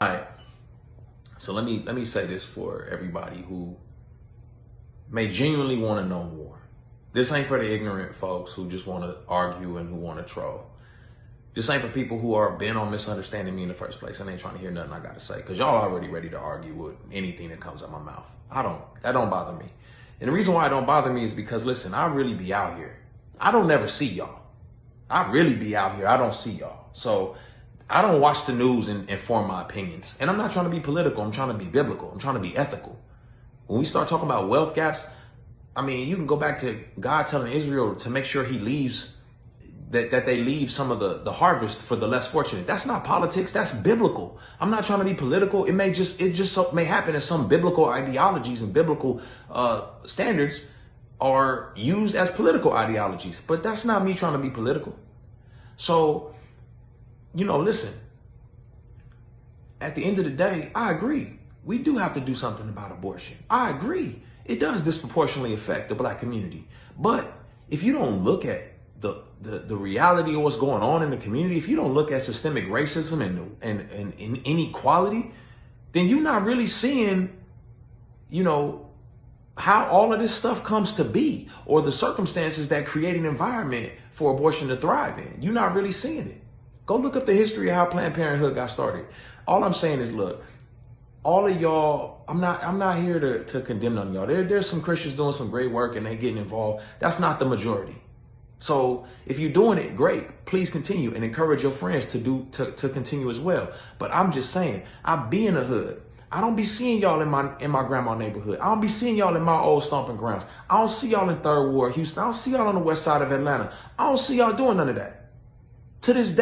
All right. So let me say this for everybody who may genuinely want to know more. This ain't for the ignorant folks who just want to argue and who want to troll. This ain't for people who are bent on misunderstanding me in the first place and ain't trying to hear nothing I got to say. Because y'all already ready to argue with anything that comes out my mouth. That don't bother me. And the reason why it don't bother me is because, listen, I really be out here. I don't never see y'all. I really be out here. I don't see y'all. So I don't watch the news and form my opinions. And I'm not trying to be political. I'm trying to be biblical. I'm trying to be ethical. When we start talking about wealth gaps, I mean, you can go back to God telling Israel to make sure he leaves, that they leave some of the harvest for the less fortunate. That's not politics. That's biblical. I'm not trying to be political. It just may happen that some biblical ideologies and biblical standards are used as political ideologies, but that's not me trying to be political. So, listen, at the end of the day, I agree. We do have to do something about abortion. I agree. It does disproportionately affect the black community. But if you don't look at the reality of what's going on in the community, if you don't look at systemic racism and inequality, then you're not really seeing, how all of this stuff comes to be, or the circumstances that create an environment for abortion to thrive in. You're not really seeing it. Go look up the history of how Planned Parenthood got started. All I'm saying is, look, all of y'all, I'm not here to condemn none of y'all. There's some Christians doing some great work and they getting involved. That's not the majority. So if you're doing it, great. Please continue and encourage your friends to continue as well. But I'm just saying, I be in the hood. I don't be seeing y'all in my grandma neighborhood. I don't be seeing y'all in my old stomping grounds. I don't see y'all in Third Ward, Houston. I don't see y'all on the west side of Atlanta. I don't see y'all doing none of that. To this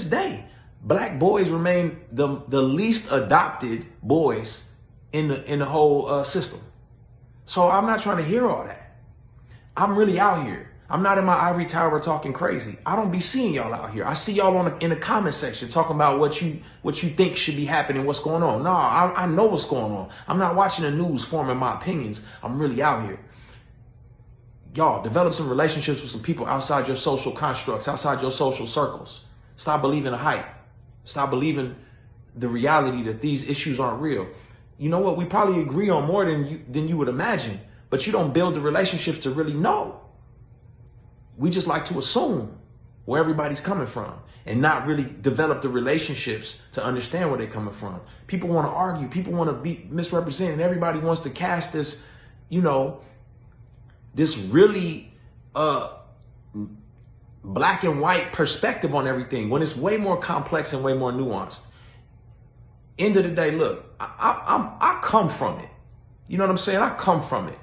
day, black boys remain the least adopted boys in the whole system. So I'm not trying to hear all that. I'm really out here. I'm not in my ivory tower talking crazy. I don't be seeing y'all out here. I see y'all in the comment section talking about what you think should be happening, what's going on. No, I know what's going on. I'm not watching the news forming my opinions. I'm really out here. Y'all, develop some relationships with some people outside your social constructs, outside your social circles. Stop believing the hype. Stop believing the reality that these issues aren't real. You know what? We probably agree on more than you would imagine, but you don't build the relationships to really know. We just like to assume where everybody's coming from and not really develop the relationships to understand where they're coming from. People want to argue. People want to be misrepresented. Everybody wants to cast this, this really black and white perspective on everything when it's way more complex and way more nuanced. End of the day, look, I come from it. You know what I'm saying? I come from it.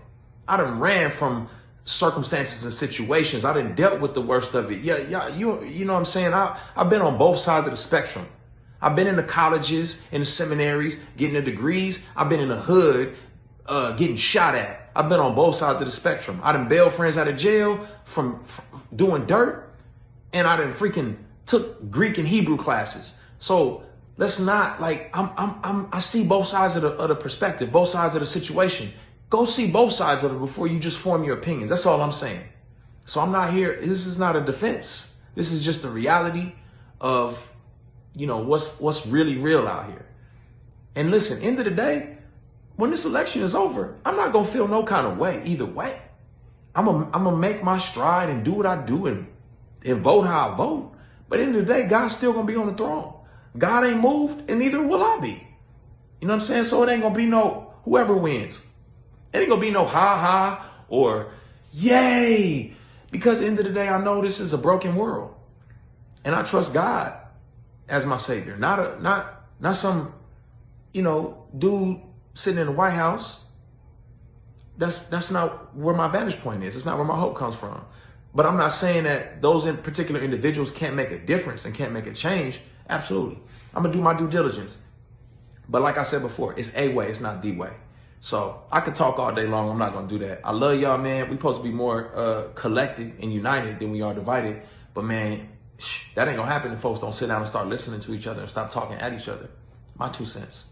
I done ran from circumstances and situations. I done dealt with the worst of it. Yeah, you know what I'm saying? I've been on both sides of the spectrum. I've been in the colleges, in the seminaries, getting the degrees. I've been in the hood, getting shot at. I've been on both sides of the spectrum. I done bailed friends out of jail from doing dirt, and I done freaking took Greek and Hebrew classes. So let's not I see both sides of the perspective, both sides of the situation. Go see both sides of it before you just form your opinions. That's all I'm saying. So I'm not here. This is not a defense. This is just the reality of, what's really real out here. And listen, end of the day, when this election is over, I'm not going to feel no kind of way either way. I'm going to make my stride and do what I do and vote how I vote. But at the end of the day, God's still going to be on the throne. God ain't moved, and neither will I be. You know what I'm saying? So it ain't going to be no whoever wins. It ain't going to be no ha-ha or yay. Because at the end of the day, I know this is a broken world. And I trust God as my savior. Not some, dude sitting in the White House. That's not where my vantage point is. It's not where my hope comes from. But I'm not saying that those in particular individuals can't make a difference and can't make a change. Absolutely. I'm going to do my due diligence. But like I said before, it's a way. It's not the way. So I could talk all day long. I'm not going to do that. I love y'all, man. We supposed to be more collected and united than we are divided. But, man, that ain't going to happen if folks don't sit down and start listening to each other and stop talking at each other. My 2 cents.